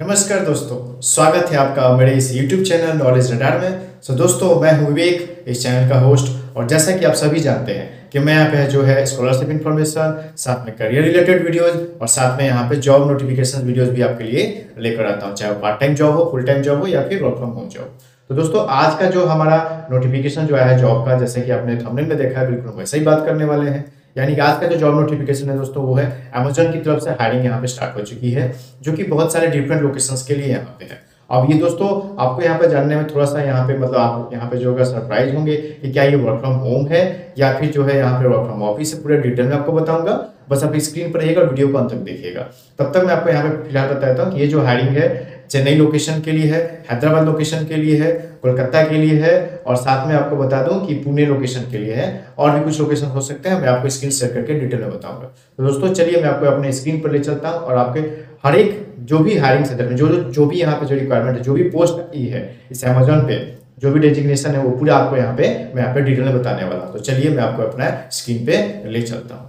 नमस्कार दोस्तों, स्वागत है आपका मेरे इस YouTube चैनल नॉलेज रडार में। दोस्तों, मैं हूं विवेक, इस चैनल का होस्ट। और जैसा कि आप सभी जानते हैं कि मैं यहाँ पे जो है स्कॉलरशिप इन्फॉर्मेशन, साथ में करियर रिलेटेड वीडियोस और साथ में यहाँ पे जॉब नोटिफिकेशन वीडियोस भी आपके लिए लेकर आता हूँ, चाहे वो पार्ट टाइम जॉब हो, फुल टाइम जॉब हो या फिर वर्क फ्रॉम होम जॉब। तो दोस्तों, आज का जो हमारा नोटिफिकेशन जो आया है जॉब का, जैसे कि आपने थंबनेल में देखा है, बिल्कुल वैसे ही बात करने वाले हैं। यानी कि आज का जो जॉब नोटिफिकेशन है दोस्तों, वो है अमेजन की तरफ से हायरिंग यहाँ पे स्टार्ट हो चुकी है, जो कि बहुत सारे डिफरेंट लोकेशंस के लिए यहाँ पे है। अब ये दोस्तों, आपको यहाँ पे जानने में थोड़ा सा यहाँ पे मतलब आप यहाँ पे जो होगा सरप्राइज होंगे कि क्या ये वर्क फ्रॉम होम है या फिर जो है यहाँ पे वर्क फ्रॉम ऑफिस है। पूरे डिटेल में आपको बताऊंगा, बस आप स्क्रीन पर रहिएगा और वीडियो को अंत तक देखिएगा। तब तक मैं आपको यहाँ पे फिलहाल बताता हूँ कि ये जो हायरिंग है चेन्नई लोकेशन के लिए है, हैदराबाद लोकेशन के लिए है, कोलकाता के लिए है और साथ में आपको बता दूं कि पुणे लोकेशन के लिए है। और भी कुछ लोकेशन हो सकते हैं, मैं आपको स्क्रीन शेयर करके डिटेल में बताऊंगा। तो दोस्तों चलिए, मैं आपको अपने स्क्रीन पर ले चलता हूं और आपके हर एक जो भी हायरिंग सेंटर में जो भी यहाँ पे जो रिक्वायरमेंट है, जो भी पोस्ट आई है इस अमेजोन पे, जो भी डेजिग्नेशन है, वो पूरा आपको यहाँ पे मैं यहाँ पे डिटेल में बताने वाला हूँ। तो चलिए, मैं आपको अपना स्क्रीन पे ले चलता हूँ।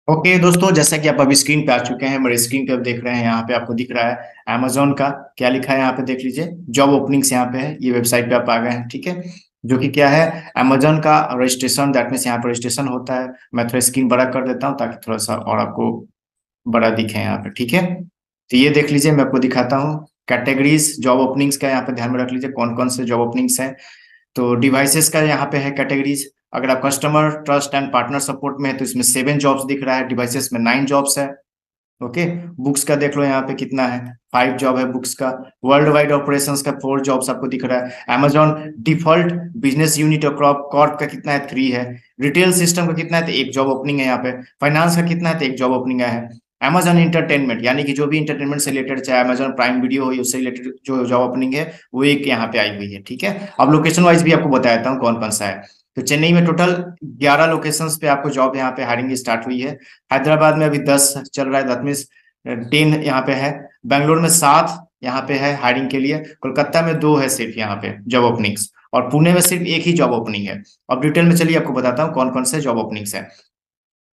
ओके दोस्तों, जैसा कि आप अभी स्क्रीन पे आ चुके हैं, मेरे स्क्रीन पे आप देख रहे हैं, यहाँ पे आपको दिख रहा है अमेजोन का क्या लिखा है। यहाँ पे देख लीजिए, जॉब ओपनिंग्स यहाँ पे है। ये वेबसाइट पे आप आ गए हैं, ठीक है, जो कि क्या है, अमेजोन का रजिस्ट्रेशन। दैट मीन्स यहाँ पे रजिस्ट्रेशन होता है। मैं थोड़ा स्क्रीन बड़ा कर देता हूँ ताकि थोड़ा सा और आपको बड़ा दिखे यहाँ पे, ठीक है। तो ये देख लीजिए, मैं आपको दिखाता हूँ कैटेगरीज जॉब ओपनिंग्स का। यहाँ पे ध्यान में रख लीजिए कौन कौन से जॉब ओपनिंग्स हैं। तो डिवाइसेस का यहाँ पे है कैटेगरीज। अगर आप customer trust and partner support में है तो इसमें 7 जॉब्स दिख रहा है, डिवाइसेस में 9 जॉब्स है। ओके, बुक्स का देख लो यहाँ पे कितना है, 5 जॉब है बुक्स का। वर्ल्ड वाइड ऑपरेशंस का 4 जॉब्स आपको दिख रहा है। अमेजॉन डिफॉल्ट बिजनेस यूनिट और कॉर्प का कितना है, 3 है। रिटेल सिस्टम का कितना है, तो 1 जॉब ओपनिंग है यहाँ पे। फाइनेंस का कितना है, तो 1 जॉब ओपनिंग है। अमेजॉन इंटरटेनमेंट, यानी कि जो भी इंटरटेनमेंट से रिलेटेड, चाहे अमेजॉन प्राइम वीडियो हो, उससे रिलेटेड जो जॉब ओपनिंग है वो एक यहाँ पे आई हुई है, ठीक है। अब लोकेशन वाइज भी आपको बता देता हूँ कौन कौन सा है। तो चेन्नई में टोटल 11 लोकेशंस पे आपको जॉब यहाँ पे हायरिंग स्टार्ट हुई है। हैदराबाद में अभी 10 चल रहा है, दैट मीन्स 10 यहाँ पे है। बेंगलोर में 7 यहाँ पे है हायरिंग के लिए। कोलकाता में 2 है सिर्फ यहाँ पे जॉब ओपनिंग्स, और पुणे में सिर्फ 1 ही जॉब ओपनिंग है। अब डिटेल में चलिए आपको बताता हूँ कौन कौन से जॉब ओपनिंग्स है।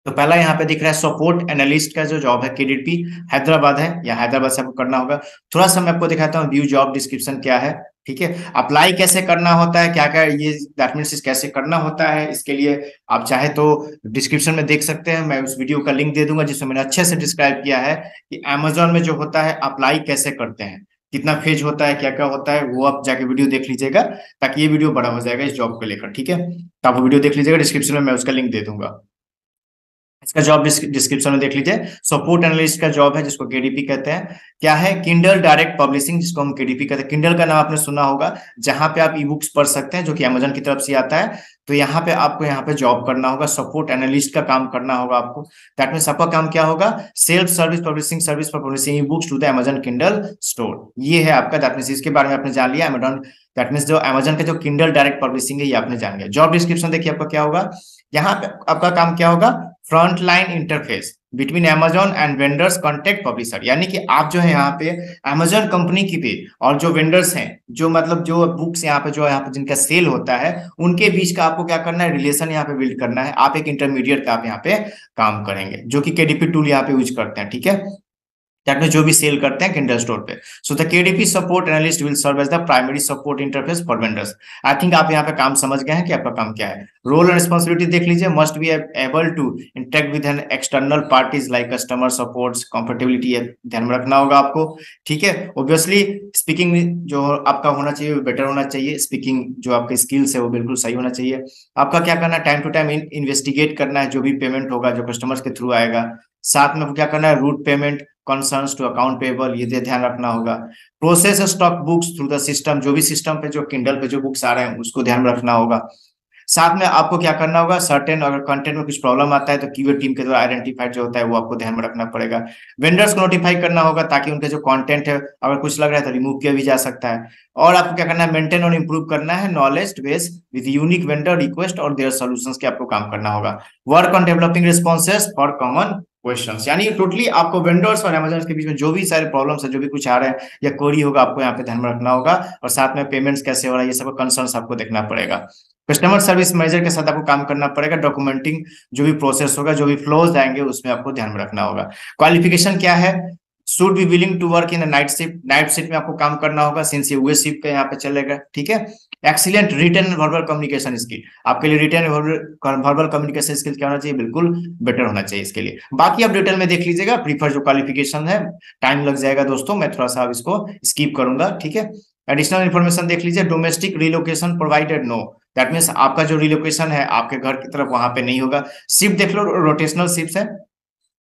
तो पहला यहाँ पे दिख रहा है सपोर्ट एनालिस्ट का जो जॉब है, केडीपी हैदराबाद है, या हैदराबाद से आपको करना होगा। थोड़ा सा मैं आपको दिखाता हूँ व्यू जॉब डिस्क्रिप्शन क्या है, ठीक है। अप्लाई कैसे करना होता है, क्या क्या ये दैट मींस कैसे करना होता है, इसके लिए आप चाहे तो डिस्क्रिप्शन में देख सकते हैं। मैं उस वीडियो का लिंक दे दूंगा जिसमें मैंने अच्छे से डिस्क्राइब किया है कि अमेजोन में जो होता है अप्लाई कैसे करते हैं, कितना फेज होता है, क्या क्या होता है, वो आप जाके वीडियो देख लीजिएगा, ताकि ये वीडियो बड़ा हो जाएगा इस जॉब को लेकर, ठीक है। तो आप वीडियो देख लीजिएगा, डिस्क्रिप्शन में मैं उसका लिंक दे दूंगा। इसका जॉब डिस्क्रिप्शन में देख लीजिए। सपोर्ट एनालिस्ट का जॉब है जिसको केडीपी कहते हैं। क्या है, किंडल डायरेक्ट पब्लिशिंग, जिसको हम केडीपी कहते हैं। किंडल का नाम आपने सुना होगा, जहां पे आप ई बुक्स पढ़ सकते हैं, जो कि अमेजन की तरफ से आता है। तो यहाँ पे आपको यहाँ पे जॉब करना होगा, सपोर्ट एनालिस्ट का काम करना होगा आपको। दैट मीन्स आपका काम क्या होगा, self service publishing service for publishing e books to the Amazon Kindle store, ये है आपका। दैट मीन्स इसके बारे में आपने जान लिया अमेजन। दैट मीन्स जो अमेजन का जो किंडल डायरेक्ट पब्लिशिंग है, ये आपने जान लिया। जॉब डिस्क्रिप्शन देखिए आपका क्या होगा, यहाँ पे आपका काम क्या होगा, front line interface between Amazon and vendors contact publisher, यानी कि आप जो है यहाँ पे अमेजोन कंपनी की पे और जो वेंडर्स हैं, जो मतलब जो बुक्स यहाँ पे जो यहाँ पे जिनका सेल होता है, उनके बीच का आपको क्या करना है, रिलेशन यहाँ पे बिल्ड करना है। आप एक इंटरमीडिएट का आप यहाँ पे काम करेंगे, जो कि केडीपी टूल यहाँ पे यूज करते हैं, ठीक है। दैट मीन जो भी सेल करते हैं किंडल स्टोर पे। So the KDP support analyst will serve as the primary support interface for vendors. I think आप यहाँ पे काम समझ गए हैं कि आपका काम क्या है। रोल एंड रिस्पॉन्सिबिलिटी देख लीजिए, must be able to interact with an external parties like customer support, comfortability ध्यान में रखना होगा आपको, ठीक है। ऑब्वियसली स्पीकिंग जो आपका होना चाहिए वो बेटर होना चाहिए। स्पीकिंग जो आपके स्किल्स है वो बिल्कुल सही होना चाहिए। आपका क्या करना है, टाइम टू टाइम इन्वेस्टिगेट करना है जो भी पेमेंट होगा जो कस्टमर्स के थ्रू आएगा। साथ में क्या करना है, route payment concerns to account payable, ये ध्यान रखना होगा। Process stock books through the system, जो भी सिस्टम पे जो किंडल पे जो बुक्स आ रहे हैं उसको ध्यान रखना होगा। साथ में आपको क्या करना होगा, सर्टेन अगर कंटेंट में कुछ प्रॉब्लम आता है तो कीवर्ड टीम के द्वारा आइडेंटिफाइड जो होता है वो आपको ध्यान में रखना पड़ेगा। वेंडर्स को नोटिफाई करना होगा ताकि उनके जो कंटेंट है अगर कुछ लग रहा है तो रिमूव किया भी जा सकता है। और आपको क्या करना है, मेंटेन और इंप्रूव करना है knowledge base with unique vendor request और देयर सॉल्यूशंस के आपको काम करना होगा। Work on developing responses for common questions, यानी टोटली आपको वेंडर्स और अमेजन के बीच में जो भी सारे प्रॉब्लम्स है, जो भी कुछ आ रहे हैं या क्वेरी होगा, आपको यहाँ पे ध्यान में रखना होगा। और साथ में पेमेंट्स कैसे हो रहा है, ये सब कंसर्न्स आपको देखना पड़ेगा। कस्टमर सर्विस मैनेजर के साथ आपको काम करना पड़ेगा। डॉक्यूमेंटिंग जो भी प्रोसेस होगा, जो भी फ्लोज आएंगे, उसमें आपको ध्यान में रखना होगा। क्वालिफिकेशन क्या है? Should be willing to work in night shift, night shift में आपको काम करना होगा, सिंस ये यूएस शिफ्ट पे यहाँ पे चलेगा, ठीक है। Excellent written and verbal communication skill, आपके लिए रिटन वर्बल कम्युनिकेशन स्किल क्या होना चाहिए? बिल्कुल बेटर होना चाहिए इसके लिए। बाकी आप डिटेल में देख लीजिएगा। प्रीफर जो क्वालिफिकेशन है, टाइम लग जाएगा दोस्तों, मैं थोड़ा सा अब इसको स्किप करूंगा, ठीक है। एडिशनल इन्फॉर्मेशन देख लीजिए। Domestic relocation provided no, that means आपका जो रिलोकेशन है आपके घर की तरफ वहां पे नहीं होगा। शिफ्ट देख लो, रोटेशनल शिफ्ट है।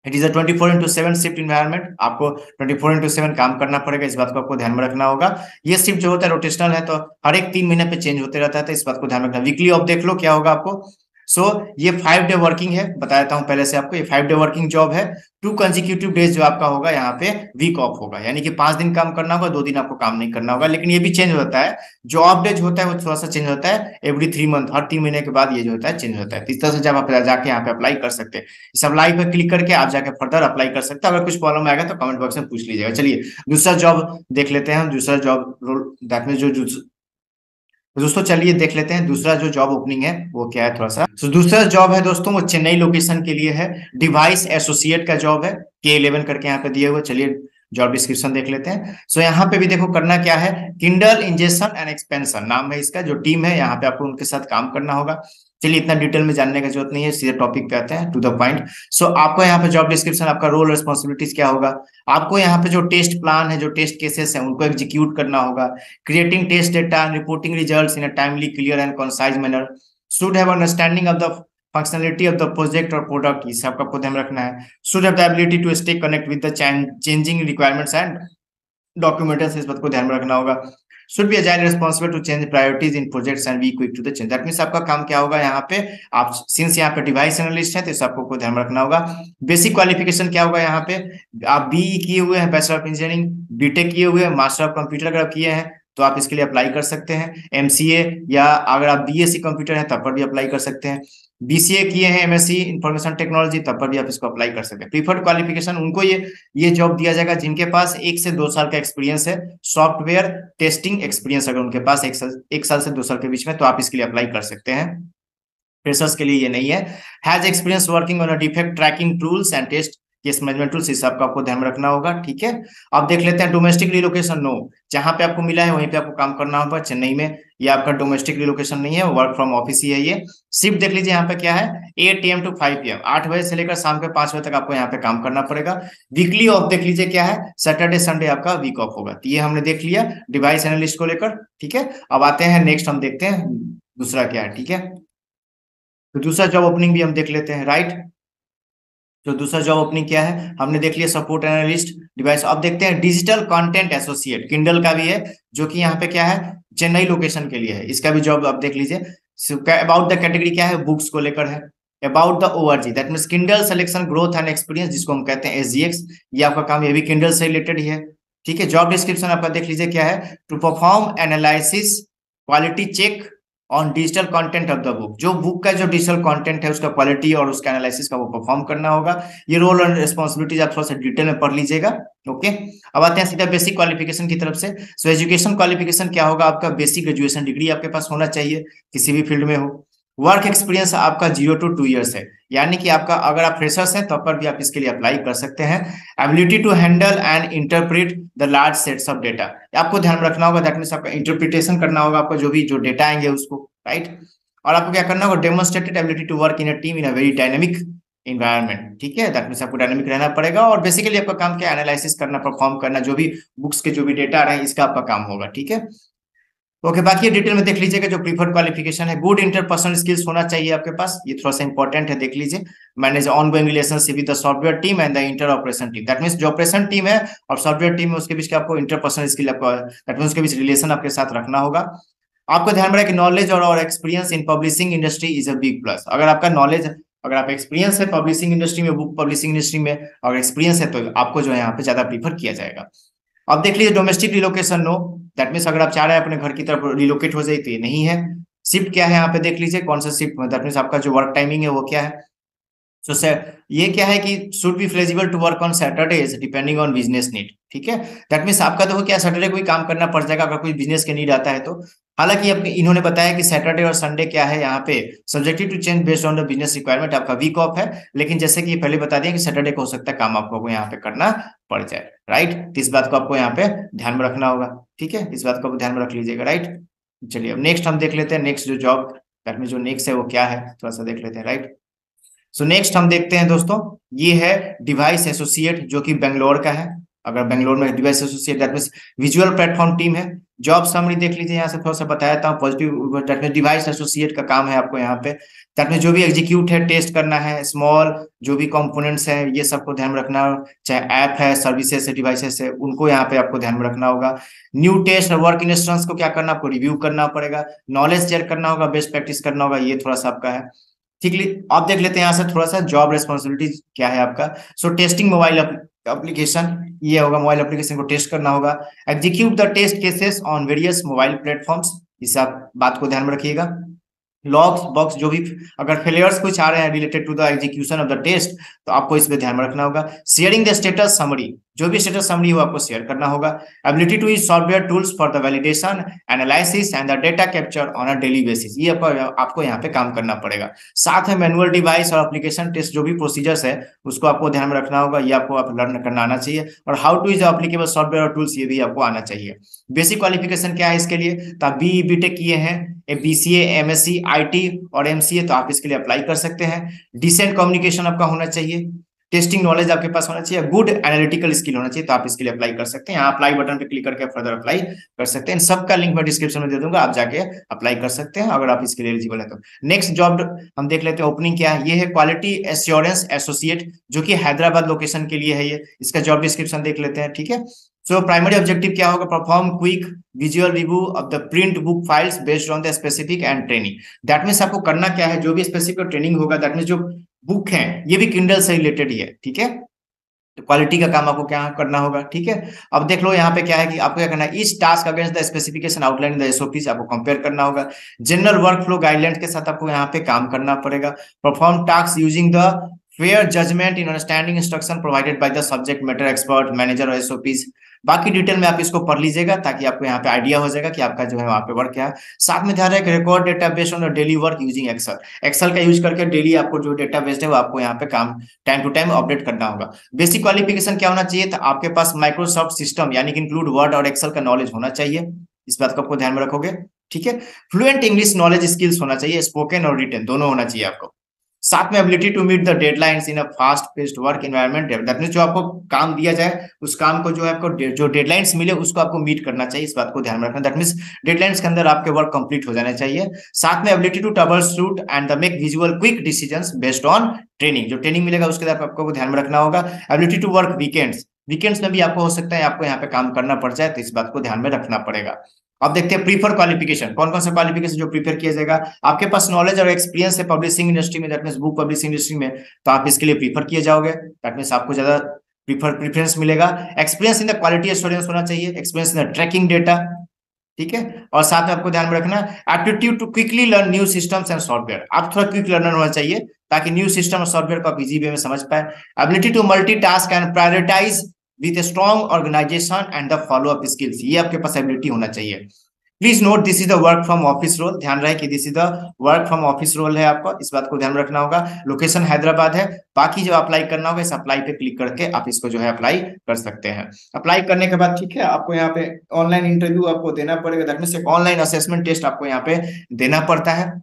It is a 24/7 shift environment, आपको 24/7 काम करना पड़ेगा, इस बात को आपको ध्यान में रखना होगा। ये शिफ्ट जो होता है रोटेशनल है, तो हर एक 3 महीने पे चेंज होते रहता है, तो इस बात को ध्यान रखना। वीकली ऑफ देख लो क्या होगा आपको। ये 5 डे वर्किंग है, बता देता हूं पहले से आपको, ये 5 डे वर्किंग जॉब है। 2 कंसेक्यूटिव डेज जो आपका होगा यहाँ पे वीक ऑफ होगा, यानी कि 5 दिन काम करना होगा, 2 दिन आपको काम नहीं करना होगा। लेकिन ये भी चेंज होता है, जो ऑफ डेज होता है वो थोड़ा सा चेंज होता है एवरी 3 मंथ, हर 3 महीने के बाद ये जो होता है चेंज होता है। तो इस तरह से जब आप जाके यहाँ पे अप्लाई कर सकते हैं, इस अप्लाई पर क्लिक करके आप जाके फर्दर अप्लाई कर सकते हैं। अगर कुछ प्रॉब्लम आएगा तो कमेंट बॉक्स में पूछ लीजिएगा। चलिए दूसरा जॉब देख लेते हैं हम, दूसरा जॉब रोल, दैट मीन जो तो दोस्तों चलिए देख लेते हैं दूसरा जो जॉब ओपनिंग है वो क्या है थोड़ा सा। तो दूसरा जॉब है दोस्तों, वो चेन्नई लोकेशन के लिए है। डिवाइस एसोसिएट का जॉब है, K11 करके यहाँ पे दिए हुए। चलिए जॉब डिस्क्रिप्शन देख लेते हैं। यहाँ पे भी देखो करना क्या है, किंडल इंजेक्शन एंड एक्सपेंशन नाम है इसका। जो टीम है यहाँ पे आपको उनके साथ काम करना होगा। चलिए इतना डिटेल में जानने की जरूरत नहीं है, सीधे टॉपिक पे आते हैं, टू द पॉइंट। आपको यहाँ पे जॉब डिस्क्रिप्शन, आपका रोल रिस्पॉन्सिबिलिटीज क्या होगा। आपको यहाँ पे जो टेस्ट प्लान है, जो टेस्ट केसेस है, उनको एग्जीक्यूट करना होगा। Creating test data and reporting results in a timely, clear and concise manner. Should have understanding of the functionality of the project और प्रोडक्ट, इस आपको ध्यान रखना है। Should have the ability to stay connect with the changing requirements and documentation, इस बात को ध्यान में रखना होगा। Should be agile responsible to change priorities in projects and be quick to the change, that means आपका काम क्या होगा यहाँ पे। आप सिंस यहाँ पे डिवाइस एनालिस्ट है, तो इस आपको को ध्यान में रखना होगा। बेसिक क्वालिफिकेशन क्या होगा यहाँ पे, आप बीई किए हुए हैं, बैचलर ऑफ इंजीनियरिंग, बीटेक किए हुए हैं, मास्टर ऑफ कंप्यूटर अगर आप किए हैं तो आप इसके लिए अप्लाई कर सकते हैं। एमसीए, या अगर आप बीएससी कंप्यूटर है तब पर भी अप्लाई कर सकते हैं। बीसीए किए हैं, एमएससी इंफॉर्मेशन टेक्नोलॉजी, तब पर भी आप इसको अप्लाई कर सकते हैं। प्रीफर्ड क्वालिफिकेशन उनको ये जॉब दिया जाएगा जिनके पास 1 से 2 साल का एक्सपीरियंस है, सॉफ्टवेयर टेस्टिंग एक्सपीरियंस अगर उनके पास 1 साल से 2 साल के बीच में, तो आप इसके लिए अप्लाई कर सकते हैं। फ्रेशर्स के लिए ये नहीं है। Has experience working on a defect tracking tools and test case management tools, इस सबका आपको ध्यान में रखना होगा, ठीक है। अब देख लेते हैं डोमेस्टिक रिलोकेशन, नो, जहां पे आपको मिला है वहीं पे आपको काम करना होगा, चेन्नई में। ये आपका डोमेस्टिक रिलोकेशन नहीं है, वर्क फ्रॉम ऑफिस ही है ये। शिफ्ट देख लीजिए यहाँ पे क्या है, 8 AM to 5 PM, 8 बजे से लेकर शाम के 5 बजे तक आपको यहाँ पे काम करना पड़ेगा। वीकली ऑफ देख लीजिए क्या है, सैटरडे संडे आपका वीक ऑफ होगा। तो ये हमने देख लिया डिवाइस एनालिस्ट को लेकर, ठीक है। अब आते हैं नेक्स्ट, हम देखते हैं दूसरा क्या है, ठीक है। तो दूसरा जॉब ओपनिंग भी हम देख लेते हैं, राइट। तो दूसरा जॉब ओपनिंग क्या है, हमने देख लिया सपोर्ट एनालिस्ट डिवाइस। अब देखते हैं डिजिटल कंटेंट एसोसिएट, किंडल का भी है, जो कि यहाँ पे क्या है, चेन्नई लोकेशन के लिए है। इसका भी जॉब आप देख लीजिए। अबाउट द कैटेगरी क्या है, बुक्स को लेकर है। About the ORG, that means Kindle selection growth and experience, जिसको हम कहते हैं SGX, ये आपका काम, ये भी किंडल से रिलेटेड ही है, ठीक है। जॉब डिस्क्रिप्शन आपका देख लीजिए क्या है, to perform analysis quality check on digital content of the book, जो बुक का जो डिजिटल कंटेंट है उसका क्वालिटी और उसका एनालिसिस का वो परफॉर्म करना होगा। ये रोल एंड रिस्पॉन्सिबिलिटीज आप थोड़ा सा डिटेल में पढ़ लीजिएगा, ओके। अब आते हैं सीधा बेसिक क्वालिफिकेशन की तरफ से। एजुकेशन क्वालिफिकेशन क्या होगा आपका, बेसिक ग्रेजुएशन डिग्री आपके पास होना चाहिए, किसी भी फील्ड में हो। वर्क एक्सपीरियंस आपका 0 to 2 years है, यानी कि आपका अगर आप फ्रेशर्स हैं तब पर भी आप इसके लिए अप्लाई कर सकते हैं। Ability to handle and interpret the large sets of data, आपको ध्यान रखना होगा, दैट मींस आपका इंटरप्रिटेशन करना होगा, आपको जो डेटा आएंगे उसको, राइट। और आपको क्या करना होगा, demonstrated ability to work in a team in a very dynamic environment, ठीक है। दैट मींस आपको डायनेमिक रहना पड़ेगा, और बेसिकली आपका काम क्या है, एनालिसिस करना, परफॉर्म करना, जो भी बुक्स के जो भी डेटा आ रहे हैं इसका आपका काम होगा, ठीक है। ओके, बाकी डिटेल में देख लीजिएगा। जो प्रीफर्ड क्वालिफिकेशन है, गुड इंटरपर्सनल स्किल्स होना चाहिए आपके पास, ये थोड़ा सा इंपॉर्टेंट है, देख लीजिए। Manage ongoing relationship with the software team and the inter operation team, that means जो ऑपरेशन टीम है और सॉफ्टवेयर टीम है उसके बीच का आपको इंटरपर्सनल स्किल, आपको दैट मींस उसके बीच रिलेशन आपके साथ रखना होगा। आपको ध्यान में रहे कि नॉलेज और experience in publishing industry is a big plus, अगर आपका नॉलेज, अगर आप एक्सपीरियंस है पब्लिशिंग इंडस्ट्री में, बुक पब्लिशिंग इंडस्ट्री में, और एक्सपीरियंस है, तो आपको जो है यहाँ पे ज्यादा प्रीफर किया जाएगा। अब देख लीजिए domestic relocation, no, that means अगर आप चाह रहे हैं अपने घर की तरफ रिलोकेट हो जाए तो ये नहीं है। शिफ्ट क्या है यहाँ पे देख लीजिए, कौन सा शिफ्ट में, दैट मींस आपका जो वर्क टाइमिंग है वो क्या है। सो ये क्या है कि should be flexible to work on Saturdays depending on business need, ठीक है। दैट मींस आपका तो क्या सैटरडे को ही काम करना पड़ जाएगा अगर कोई बिजनेस के नीड आता है तो। हालांकि अब इन्होंने बताया कि सैटरडे और संडे क्या है यहाँ पे subjective to change based on the business requirement, आपका वीक ऑफ है। लेकिन जैसे कि पहले बता दिया कि सैटरडे को हो सकता है काम आपको यहाँ पे करना पड़ जाए, राइट। तो इस बात को आपको यहाँ पे ध्यान में रखना होगा, ठीक है, इस बात को ध्यान में रख लीजिएगा, राइट। चलिए अब नेक्स्ट हम देख लेते हैं, नेक्स्ट जो जॉब दैट में जो नेक्स्ट है वो क्या है, थोड़ा सा देख लेते हैं, राइट। सो नेक्स्ट हम देखते हैं दोस्तों, ये है डिवाइस एसोसिएट, जो कि बेंगलोर का है। अगर बेंगलोर में device associate that means visual platform team है। जॉब समरी देख लीजिए, यहाँ से थोड़ा सा बताया था positive, that means device associate का काम है आपको यहाँ पे, दैट मींस जो भी एग्जीक्यूट है, टेस्ट करना है, स्मॉल जो भी कंपोनेंट्स हैं ये सबको ध्यान में रखना, चाहे ऐप है, सर्विसेज है, डिवाइसेस है, उनको यहाँ पे आपको ध्यान में रखना होगा। न्यू टेस्ट और वर्क इंस्ट्रक्शंस को क्या करना, आपको रिव्यू करना पड़ेगा, नॉलेज शेयर करना होगा, बेस्ट प्रैक्टिस करना होगा, ये थोड़ा सा आपका है, ठीक। आप देख लेते हैं यहाँ से थोड़ा सा जॉब रेस्पॉन्सिबिलिटी क्या है आपका। सो टेस्टिंग मोबाइल एप्लीकेशन, ये होगा मोबाइल एप्लीकेशन को टेस्ट करना होगा। Execute the test cases on various mobile platforms, इस आप बात को ध्यान में रखिएगा। लॉग्स बॉक्स जो भी अगर फेलियर्स कुछ आ रहे हैं related to the execution of the test, तो आपको इस पे ध्यान में रखना होगा। शेयरिंग द स्टेटस समरी, जो भी स्टेटस समरी हो आपको शेयर करना होगा। Ability to use software tools for the validation, analysis and the data capture on a daily basis, ये आपको यहाँ पे काम करना पड़ेगा। साथ में मैनुअल डिवाइस और एप्लीकेशन टेस्ट जो भी प्रोसीजर्स है उसको आपको ध्यान में रखना होगा, ये आपको आप लर्न करना आना चाहिए। और how to use applicable software और टूल्स, ये भी आपको आना चाहिए। बेसिक क्वालिफिकेशन क्या है इसके लिए, तो आप बीई बीटेक किए हैं, बीसीए, एमएससी, आईटी और एमसीए, तो आप इसके लिए अप्लाई कर सकते हैं। डिसेंट कम्युनिकेशन आपका होना चाहिए, टेस्टिंग नॉलेज आपके पास होना चाहिए, गुड एनालिटिकल स्किल होना चाहिए, तो आप इसके लिए अप्लाई कर सकते हैं। यहाँ अप्लाई बटन पे क्लिक करके फर्दर अप्लाई कर सकते हैं। इन सबका लिंक मैं डिस्क्रिप्शन में दे दूंगा, आप जाके अप्लाई कर सकते हैं अगर आप इसके लिए एलिजिबल है तो। नेक्स्ट जॉब हम देख लेते हैं, ओपनिंग क्या है, ये है क्वालिटी एश्योरेंस एसोसिएट, जो कि हैदराबाद लोकेशन के लिए है ये। इसका जॉब डिस्क्रिप्शन देख लेते हैं, ठीक है। सो प्राइमरी ऑब्जेक्टिव क्या होगा, perform quick visual review of the print book files based on the specific and training. That means आपको करना क्या है, जो भी स्पेसिफिक ट्रेनिंग होगा, दैट मीन्स जो बुक है ये भी किंडल से रिलेटेड ही है, ठीक है। तो क्वालिटी का काम आपको क्या करना होगा, ठीक है। अब देख लो यहाँ पे क्या है कि आपको क्या करना है, इस task against the specification outline the SOP से आपको कंपेयर करना होगा। जनरल वर्क फ्लो गाइडलाइंस के साथ आपको यहाँ पे काम करना पड़ेगा। Perform task using the fair judgment in understanding instruction provided by the subject matter expert manager और एसओपीज। बाकी डिटेल में आप इसको पढ़ लीजिएगा ताकि आपको यहाँ पे आइडिया हो जाएगा कि आपका जो है वहाँ पे वर्क क्या है। साथ में ध्यान रखें, record data based on daily work using Excel, Excel का यूज करके डेली आपको जो डेटा बेस्ड है वो आपको यहाँ पे काम टाइम टू टाइम अपडेट करना होगा। बेसिक क्वालिफिकेशन क्या होना चाहिए, तो आपके पास माइक्रोसॉफ्ट सिस्टम यानी कि इंक्लूड वर्ड और एक्सेल का नॉलेज होना चाहिए, इस बात को आपको ध्यान में रखोगे, ठीक है। फ्लुएंट इंग्लिश नॉलेज स्किल्स होना चाहिए, स्पोकन और रिटन दोनों होना चाहिए आपको। साथ में ability to meet the deadlines in a fast paced work environment, that means जो आपको काम दिया जाए उस काम को जो है आपको जो डेडलाइंस मिले उसको आपको मीट करना चाहिए, इस बात को ध्यान में रखना। दैट मींस डेडलाइंस के अंदर आपके वर्क कंप्लीट हो जाने चाहिए। साथ में ability to trouble shoot and the make visual quick decisions based on training, जो ट्रेनिंग मिलेगा उसके बाद आपको ध्यान में रखना होगा। Ability to work weekends, weekends में भी आपको हो सकता है आपको यहाँ पे काम करना पड़ जाए, तो इस बात को ध्यान में रखना पड़ेगा। अब देखते हैं प्रीफर क्वालिफिकेशन, कौन कौन सा क्वालिफिकेशन जो प्रीफर किया जाएगा। आपके पास नॉलेज और एक्सपीरियंस है पब्लिशिंग इंडस्ट्री में, that means book publishing industry में, तो आप इसके लिए प्रीफर किए जाओगे, दैट मींस आपको ज्यादा प्रेफरेंस मिलेगा। Experience in the quality assurance होना चाहिए, experience in the tracking data, ठीक है। और साथ में आपको ध्यान में रखना aptitude to quickly learn new systems and software, आप थोड़ा क्विक लर्नर होना चाहिए ताकि न्यू सिस्टम और सॉफ्टवेयर को आप इजी वे में समझ पाए। Ability to multitask and prioritize with a strong organization and the follow up skills, ये आपके पास एबिलिटी होना चाहिए। Please note this is the work from office role, ध्यान रहे कि this is the work from office role है आपका, इस बात को ध्यान रखना होगा। लोकेशन हैदराबाद है। बाकी जो अप्लाई करना होगा इस अप्लाई पे क्लिक करके आप इसको जो है अप्लाई कर सकते हैं। अप्लाई करने के बाद ठीक है आपको यहाँ पे ऑनलाइन इंटरव्यू आपको देना पड़ेगा, दैट मींस एक ऑनलाइन असेसमेंट टेस्ट आपको यहाँ पे देना पड़ता है।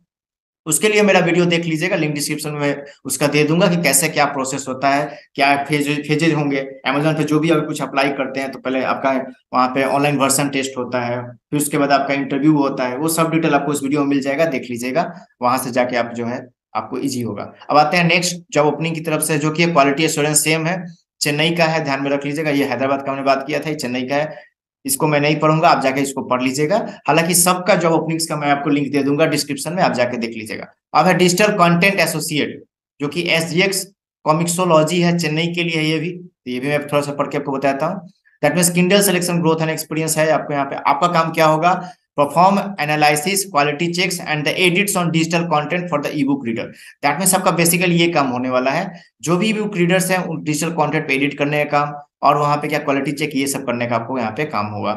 उसके लिए मेरा वीडियो देख लीजिएगा, लिंक डिस्क्रिप्शन में उसका दे दूंगा कि कैसे क्या प्रोसेस होता है, क्या फेजेज होंगे। अमेजोन पे जो भी अगर कुछ अप्लाई करते हैं तो पहले आपका वहाँ पे ऑनलाइन वर्सन टेस्ट होता है, फिर उसके बाद आपका इंटरव्यू होता है, वो सब डिटेल आपको इस वीडियो में मिल जाएगा, देख लीजिएगा, वहां से जाके आप जो है आपको ईजी होगा। अब आते हैं नेक्स्ट जॉब ओपनिंग की तरफ से, जो कि क्वालिटी एश्योरेंस सेम है, चेन्नई का है, ध्यान में रख लीजिएगा। ये हैदराबाद का हमने बात किया था, ये चेन्नई का है, इसको मैं नहीं पढ़ूंगा, आप जाके इसको पढ़ लीजिएगा। हालांकि सबका जॉब ओपनिंग्स का मैं आपको लिंक दे दूंगा डिस्क्रिप्शन में, आप जाके देख लीजिएगा। अब है डिजिटल कंटेंट एसोसिएट, जो कि एसजीएक्स कॉमिक्सोलॉजी है, चेन्नई के लिए है ये भी, तो ये भी मैं थोड़ा सा पढ़ के आपको बताता हूँ। That means Kindle selection growth and experience है आपको यहाँ पे। आपका काम क्या होगा, perform analysis quality checks and the edits on digital content for the e book reader. That means आपका बेसिकली ये काम होने वाला है, जो भी बुक रीडर्स हैं उन डिजिटल कंटेंट पे एडिट करने का काम, और वहां पे क्या क्वालिटी चेक ये सब करने का आपको यहाँ पे काम होगा।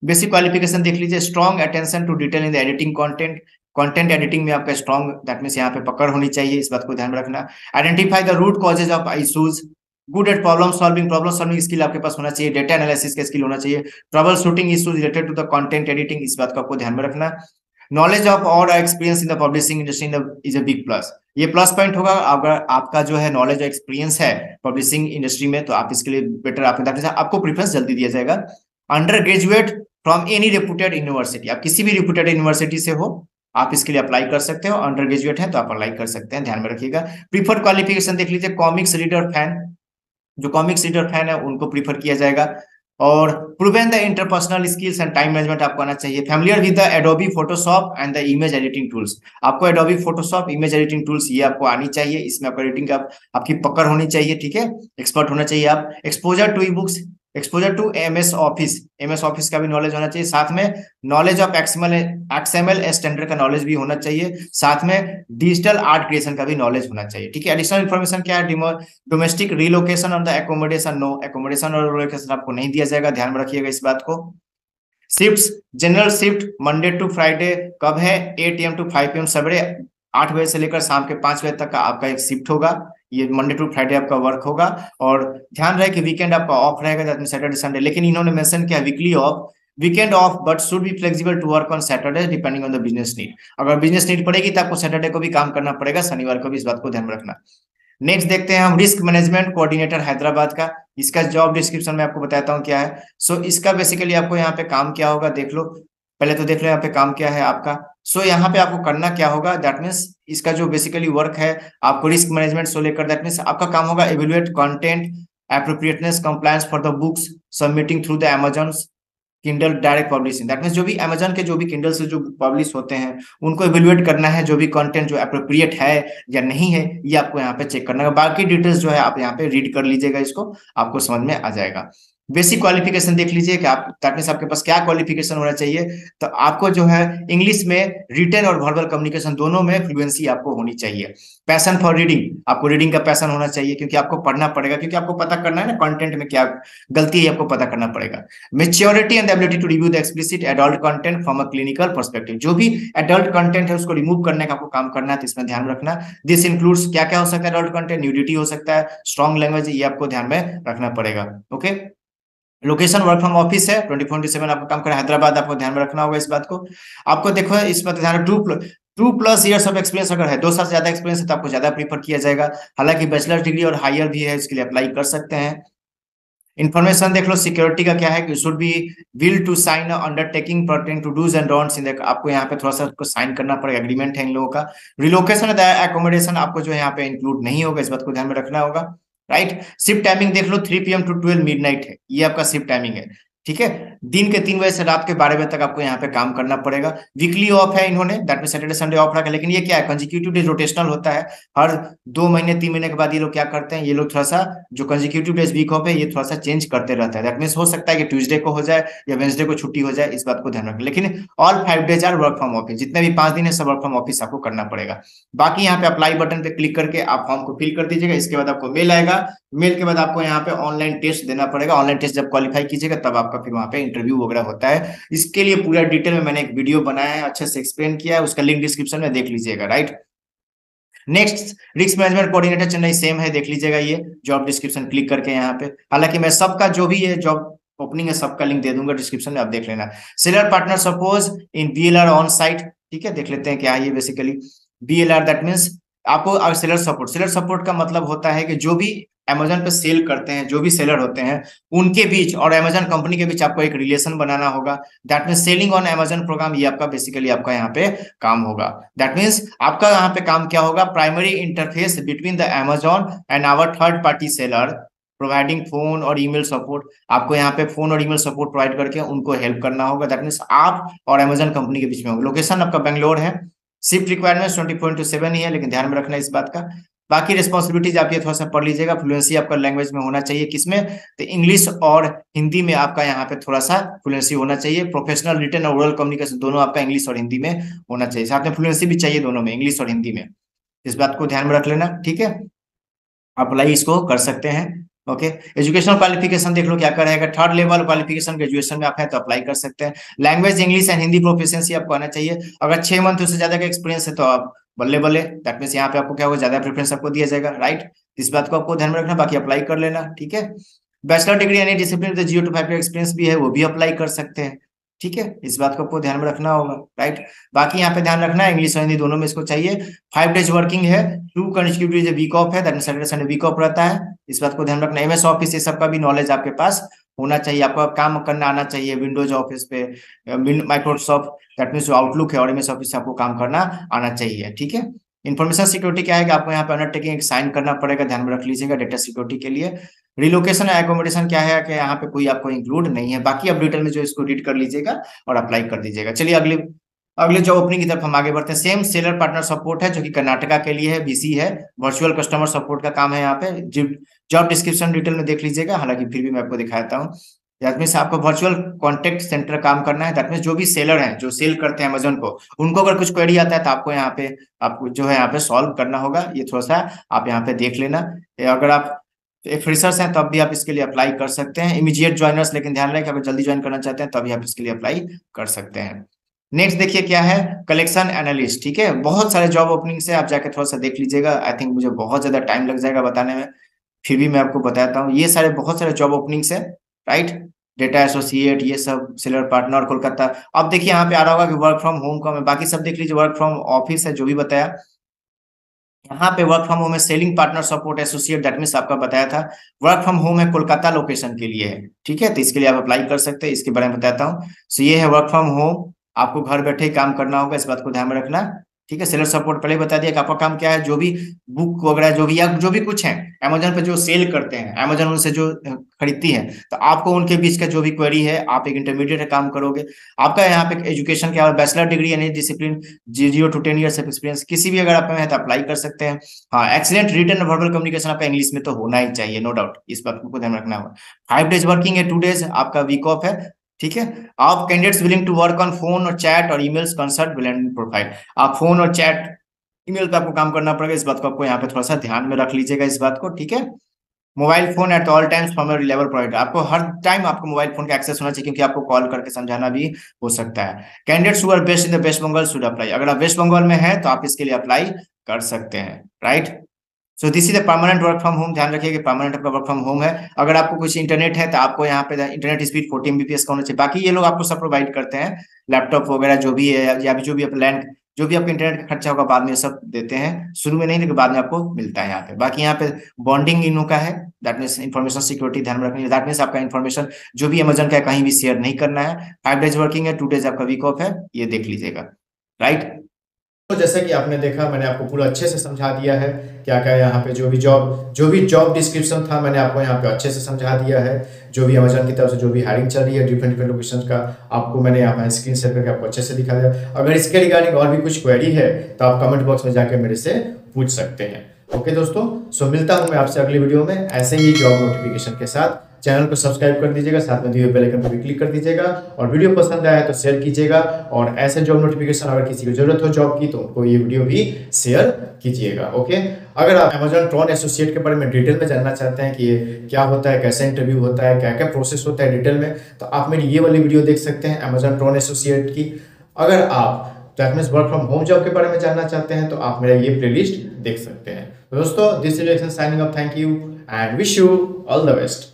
बेसिक क्वालिफिकेशन देख लीजिए, strong attention to detail in the editing content, content editing में आपका स्ट्रॉन्ग, दैट मींस यहाँ पे पकड़ होनी चाहिए, इस बात को ध्यान में रखना। Identify the root causes of issues, good at problem solving skill आपके पास होना चाहिए, डेटा एनालिसिस का स्किल होना चाहिए, trouble shooting issues related to the content editing, इस बात को आपको ध्यान में रखना। नॉलेज ऑफ और experience in the publishing industry is a big plus, ये प्लस पॉइंट होगा अगर आपका जो है नॉलेज और एक्सपीरियंस है पब्लिशिंग इंडस्ट्री में, तो आप इसके लिए बेटर, आपको प्रेफरेंस जल्दी दिया जाएगा। Under graduate from any reputed university, आप किसी भी रेपुटेड यूनिवर्सिटी से हो, आप इसके लिए अप्लाई कर सकते हो, अंडर ग्रेजुएट है तो आप अप्लाई कर सकते हैं, ध्यान में रखिएगा। प्रीफर्ड क्वालिफिकेशन देख लीजिए, कॉमिक्स रीडर फैन, जो कॉमिक्स रीडर फैन है उनको प्रीफर किया जाएगा। और proven the interpersonal skills and time management आपको आना चाहिए। Familiar with the Adobe Photoshop and the image editing tools, आपको Adobe Photoshop, image editing tools ये आपको आनी चाहिए, इसमें आपको एडिटिंग का आपकी पकड़ होनी चाहिए, ठीक है, एक्सपर्ट होना चाहिए आप। Exposure to e books, exposure to MS Office का भी नॉलेज होना चाहिए, साथ में नॉलेज ऑफ एक्सएमएल स्टैंडर्ड का नॉलेज भी होना चाहिए, साथ में डिजिटल आर्ट क्रिएशन का भी नॉलेज होना चाहिए, ठीक है। एडिशनल इन्फॉर्मेशन क्या है, domestic relocation on the accommodation, no accommodation और रिलोकेशन आपको नहीं दिया जाएगा, ध्यान में रखिएगा इस बात को। Shifts, general shift Monday to Friday कब है, 8 AM टू 5 PM, सवेरे 8 बजे से लेकर शाम के 5 बजे तक का आपका एक शिफ्ट होगा, ये मंडे टू फ्राइडे आपका वर्क होगा। और ध्यान रहे कि वीकेंड आपका ऑफ रहेगा, दैट मींस सैटरडे संडे, लेकिन इन्होंने मेंशन किया weekly off, weekend off, but should be flexible to work on Saturday depending on the business need, अगर बिजनेस नीड पड़ेगी तो आपको सैटरडे को भी काम करना पड़ेगा, शनिवार को भी, इस बात को ध्यान में रखना। नेक्स्ट देखते हैं हम रिस्क मैनेजमेंट कोऑर्डिनेटर हैदराबाद का, इसका जॉब डिस्क्रिप्शन में आपको बताता हूँ क्या है। सो इसका बेसिकली आपको यहाँ पे काम क्या होगा देख लो, पहले तो देख लो यहाँ पे काम क्या है आपका। सो यहाँ पे आपको करना क्या होगा, दैट मीन्स इसका जो बेसिकली वर्क है आपको रिस्क मैनेजमेंट से लेकर, दैट मीन्स आपका काम होगा evaluate content appropriateness compliance for the books submitting through the Amazon Kindle direct publishing, that means जो भी अमेजन के जो भी किंडल से जो पब्लिश होते हैं उनको इवेल्युएट करना है, जो भी कंटेंट जो एप्रोप्रिएट है या नहीं है ये आपको यहाँ पे चेक करना है। बाकी डिटेल्स जो है आप यहाँ पे रीड कर लीजिएगा, इसको आपको समझ में आ जाएगा। बेसिक क्वालिफिकेशन देख लीजिए कि आप, दैट मींस आपके पास क्या क्वालिफिकेशन होना चाहिए, तो आपको जो है इंग्लिश में रिटन और वर्बल कम्युनिकेशन दोनों में फ्लुएंसी आपको होनी चाहिए। पैशन फॉर रीडिंग, आपको रीडिंग का पैशन होना चाहिए, क्योंकि आपको पढ़ना पड़ेगा, क्योंकि आपको पता करना है ना कंटेंट में क्या गलती है, आपको पता करना पड़ेगा। Maturity and ability to review the explicit adult content from a clinical perspective, जो भी एडल्ट कंटेंट है उसको रिमूव करने का आपको काम करना है, तो इसमें ध्यान रखना। दिस इंक्लूड्स, क्या क्या हो सकता है एडल्ट कंटेंट, न्यूडिटी हो सकता है, स्ट्रॉन्ग लैंग्वेज, ये आपको ध्यान में रखना पड़ेगा, okay. Location work from office है, 24/7 आपको काम करना है, हैदराबाद आपको ध्यान में रखना होगा इस बात को। आपको देखो इसमें ध्यान, 2+ ईयर्स ऑफ एक्सपीरियंस अगर है, 2 साल से ज्यादा एक्सपीरियंस है तो आपको ज्यादा प्रीफर किया जाएगा, हालांकि बैचलर डिग्री और हायर भी है, इसके लिए अप्लाई कर सकते हैं। इन्फॉर्मेशन देख लो, सिक्योरिटी का क्या है कि should be will to sign undertaking pertaining to dos and don'ts in the, आपको यहाँ पे थोड़ा सा साइन करना पड़ेगा, एग्रीमेंट है इन लोगों का। रिलोकेशन एकोमोडेशन आपको जो है यहाँ पे इंक्लूड नहीं होगा, इस बात को ध्यान में रखना होगा, राइट। शिफ्ट टाइमिंग देख लो, 3 PM टू 12 मिडनाइट है, ये आपका शिफ्ट टाइमिंग है, ठीक है। दिन के 3 बजे से रात के 12 बजे तक आपको यहाँ पे काम करना पड़ेगा। वीकली ऑफ है इन्होंने, that mean Saturday Sunday off रखा, लेकिन ये क्या है, कंजिक्यूटिव डेज रोटेशनल होता है, हर 2 महीने 3 महीने के बाद ये लोग क्या करते हैं, ये लोग थोड़ा सा जो कंजिक्यूटिव डेज वीक ऑफ है ये थोड़ा सा चेंज करते रहता है, दैट मीन हो सकता है कि ट्यूजडे को हो जाए या वेंसडे को छुट्टी हो जाए, इस बात को ध्यान रखें, लेकिन all 5 days are work from office, जितने भी 5 दिन है सब वर्क फ्रॉम ऑफिस आपको करना पड़ेगा। बाकी यहाँ पे अप्लाई बटन पे क्लिक करके आप फॉर्म को फिल कर दीजिएगा, इसके बाद आपको मेल आएगा, मेल के बाद आपको यहाँ पे ऑनलाइन टेस्ट देना पड़ेगा, ऑनलाइन टेस्ट जब क्वालिफाई कीजिएगा तब आपका फिर वहां पे इंटरव्यू वगैरह होता है। इसके लिए पूरा डिटेल में मैंने एक वीडियो बनाया है, अच्छे से एक्सप्लेन किया है, उसका लिंक डिस्क्रिप्शन में देख लीजिएगा, right. Next risk management coordinator Chennai, same है, देख लीजिएगा ये जॉब डिस्क्रिप्शन क्लिक करके यहाँ पे, हालांकि मैं सबका जो भी है जॉब ओपनिंग है सबका लिंक दे दूंगा डिस्क्रिप्शन में, आप देख लेना। Seller partner suppose in BLR on site, ठीक है, देख लेते हैं क्या है ये बेसिकली बीएलआर, दैट मींस आपको सेलर सपोर्ट का मतलब होता है कि जो भी अमेजन पे सेल करते हैं, जो भी सेलर होते हैं उनके बीच और अमेजन कंपनी के बीच आपको एक रिलेशन बनाना होगा, that means selling on Amazon program, ये आपका बेसिकली आपका यहाँ पे काम होगा। दैट मींस आपका यहाँ पे काम क्या होगा, primary interface between the Amazon and our third party seller, providing phone और ईमेल सपोर्ट, आपको यहाँ पे फोन और ईमेल सपोर्ट प्रोवाइड करके उनको हेल्प करना होगा, दैट मींस आप और अमेजन कंपनी के बीच में होगा। लोकेशन आपका बेंगलोर है, शिफ्ट रिक्वायरमेंट 24/7 ही है, लेकिन ध्यान में रखना इस बात का। बाकी रिस्पॉन्सिबिलिटीज आप ये थोड़ा सा पढ़ लीजिएगा, फ्लुएंसी आपका लैंग्वेज में होना चाहिए, किसमें, तो इंग्लिश और हिंदी में आपका यहाँ पे थोड़ा सा फ्लुएंसी होना चाहिए। प्रोफेशनल रिटन और ओरल कम्युनिकेशन दोनों आपका इंग्लिश और हिंदी में होना चाहिए, साथ में फ्लुएंसी भी चाहिए दोनों में, इंग्लिश और हिंदी में, इस बात को ध्यान में रख लेना, ठीक है। अप्लाई इसको कर सकते हैं। ओके, एजुकेशनल क्वालिफिकेशन देख लो क्या क्या रहेगा। थर्ड लेवल क्वालिफिकेशन ग्रेजुएशन में आप है तो अप्लाई कर सकते हैं। Language English and Hindi proficiency आपको आना चाहिए। अगर 6 मंथ उससे ज्यादा का एक्सपीरियंस है तो आप बल्ले बल्ले, दैट मीन्स यहाँ पे आपको क्या होगा, ज्यादा प्रेफरेंस आपको दिया जाएगा, राइट। इस बात को आपको ध्यान में रखना, बाकी अप्लाई कर लेना, ठीक है। बैचलर डिग्री यानी डिसिप्लिन विद 0 to 5 का एक्सपीरियंस भी है, वो भी अप्लाई कर सकते हैं, ठीक है। इस बात को आपको ध्यान में रखना होगा, राइट। बाकी यहाँ पे ध्यान रखना है इंग्लिश और हिंदी दोनों में इसको चाहिए। 5 days वर्किंग है, 2 consecutive days वीक ऑफ है, that means Saturday Sunday week off रहता है। इस बात को ध्यान रखना। एमएस ऑफिस ये सब का भी नॉलेज आपके पास होना चाहिए, आपको काम करना आना चाहिए विंडोज ऑफिस पे, माइक्रोसॉफ्ट दैट मींस जो आउटलुक है और एमएस ऑफिस से आपको काम करना आना चाहिए, ठीक है। इन्फॉर्मेशन सिक्योरिटी क्या है कि आपको यहाँ पे अंडरटेकिंग साइन करना पड़ेगा, ध्यान में रख लीजिएगा डेटा सिक्योरिटी के लिए। रिलोकेशन एकोमोडेशन क्या है कि यहाँ पे कोई आपको इंक्लूड नहीं है। बाकी आप डिटेल में जो इसको रीड कर लीजिएगा और अप्लाई कर दीजिएगा। चलिए अगले अगले जॉब ओपनिंग की तरफ हम आगे बढ़ते हैं। सेम सेलर पार्टनर सपोर्ट है जो कि कर्नाटका के लिए है, बीसी है। वर्चुअल कस्टमर सपोर्ट का काम है यहाँ पे। जॉब डिस्क्रिप्शन डिटेल में देख लीजिएगा, हालांकि फिर भी मैं आपको दिखाता हूँ। दैट मीन्स आपको वर्चुअल कॉन्टेक्ट सेंटर काम करना है। दैट मीन्स जो भी सेलर हैं जो सेल करते हैं अमेजोन को, उनको अगर कुछ क्वेरी आता है तो आपको यहाँ पे आपको जो है यहाँ पे सॉल्व करना होगा। ये थोड़ा सा आप यहाँ पे देख लेना। अगर आप फ्रेशर्स हैं तब भी आप इसके लिए अप्लाई कर सकते हैं। इमीडिएट ज्वाइनर्स, लेकिन ध्यान रखें अगर जल्दी ज्वाइन करना चाहते हैं तभी आप इसके लिए अप्लाई कर सकते हैं। नेक्स्ट देखिए क्या है, कलेक्शन एनालिस्ट, ठीक है। बहुत सारे जॉब ओपनिंग से आप जाके थोड़ा सा देख लीजिएगा। आई थिंक मुझे बहुत ज्यादा टाइम लग जाएगा बताने में, फिर भी मैं आपको बताता हूँ। ये सारे बहुत सारे जॉब ओपनिंग्स है, राइट। डेटा एसोसिएट, ये सब सेलर पार्टनर कोलकाता। अब देखिए यहाँ पे आ रहा होगा कि वर्क फ्रॉम होम का, मैं बाकी सब देख लीजिए। वर्क फ्रॉम ऑफिस है जो भी बताया। यहाँ पे वर्क फ्रॉम होम है selling partner support associate, that means आपका बताया था। वर्क फ्रॉम होम है कोलकाता लोकेशन के लिए है, ठीक है। तो इसके लिए आप अप्लाई कर सकते हैं, इसके बारे में बताता हूँ। सो ये है वर्क फ्रॉम होम, आपको घर बैठे ही काम करना होगा, इस बात को ध्यान में रखना, ठीक है। सेलर सपोर्ट पहले ही बता दिया कि आपका काम क्या है। जो भी बुक वगैरह जो भी या जो भी कुछ है अमेजोन पे जो सेल करते हैं, अमेजोन उनसे जो खरीदती है, तो आपको उनके बीच का जो भी क्वेरी है, आप एक इंटरमीडिएट काम करोगे। आपका यहाँ पे एजुकेशन क्या है, बैचलर डिग्री यानी discipline 0 to 10 years of experience किसी भी अगर आप में है तो अप्लाई कर सकते हैं। हाँ, एक्सीलेंट रिटन और वर्बल कम्युनिकेशन आपका इंग्लिश में तो होना ही चाहिए, नो डाउट, इस बात को ध्यान रखना होगा। 5 days वर्किंग है, 2 days आपका वीक ऑफ है, ठीक है। आप candidates willing to work on phone और चैट और ईमेल्स कंसल्ट ब्लेंडिंग प्रोफाइल। आप फोन और चैट ईमेल पे आपको काम करना पड़ेगा, इस बात को आपको यहाँ पे थोड़ा सा ध्यान में रख लीजिएगा, इस बात को, ठीक है। Mobile phone at all times from a reliable provider, आपको हर टाइम आपको मोबाइल फोन का एक्सेस होना चाहिए, क्योंकि आपको कॉल करके समझाना भी हो सकता है। Candidates who are based in the West Bengal should apply, अगर आप वेस्ट बंगाल में है तो आप इसके लिए अप्लाई कर सकते हैं, right. So this is the permanent work from home, ध्यान रखिए कि परमानेंट आपका वर्क फ्रॉम होम है। अगर आपको कुछ इंटरनेट है तो आपको यहाँ पे इंटरनेट स्पीड 40 Mbps का होना चाहिए। बाकी ये लोग आपको सब प्रोवाइड करते हैं, लैपटॉप वगैरह जो भी है, या जो भी आप लैंड जो भी आपको इंटरनेट का खर्चा होगा बाद में सब देते हैं, शुरू में नहीं लेकिन बाद में आपको मिलता है यहाँ पे। बाकी यहाँ पे बॉन्डिंग इनों का है, दैट मीन्स इन्फॉर्मेशन सिक्योरिटी ध्यान में रखनी, दैट मीन्स आपका इन्फॉर्मेशन जो भी अमेजन का कहीं भी शेयर नहीं करना है। 5 days वर्किंग है, 2 days आपका वीक ऑफ है, ये देख लीजिएगा, राइट। तो जैसे कि आपने देखा, मैंने आपको पूरा अच्छे से समझा दिया है क्या क्या यहाँ पे जो भी जॉब डिस्क्रिप्शन था मैंने आपको यहाँ पे अच्छे से समझा दिया है। जो भी अमेजन की तरफ से जो भी हायरिंग चल रही है डिफरेंट लोकेशन का, आपको मैंने यहाँ पे स्क्रीन शेयर करके आपको अच्छे से दिखा दिया। अगर इसके रिगार्डिंग और भी कुछ क्वेरी है तो आप कमेंट बॉक्स में जाकर मेरे से पूछ सकते हैं। ओके दोस्तों, सो मिलता हूँ मैं आपसे अगली वीडियो में ऐसे ही जॉब नोटिफिकेशन के साथ। चैनल को सब्सक्राइब कर दीजिएगा, साथ में दिए हुए बेल आइकन पर भी क्लिक कर दीजिएगा, और वीडियो पसंद आया तो शेयर कीजिएगा। और ऐसे जॉब नोटिफिकेशन अगर किसी को जरूरत हो जॉब की तो उनको ये वीडियो भी शेयर कीजिएगा, ओके। अगर आप अमेजन ट्रॉन एसोसिएट के बारे में डिटेल में जानना चाहते हैं कि ये क्या होता है, कैसे इंटरव्यू होता है, क्या क्या प्रोसेस होता है डिटेल में, तो आप मेरी ये वाली वीडियो देख सकते हैं अमेजन ट्रॉन एसोसिएट की। अगर आप that means work from home job के बारे में जानना चाहते हैं तो आप मेरा ये प्लेलिस्ट देख सकते हैं। तो दोस्तों, this is signing off, thank you and wish you all the best.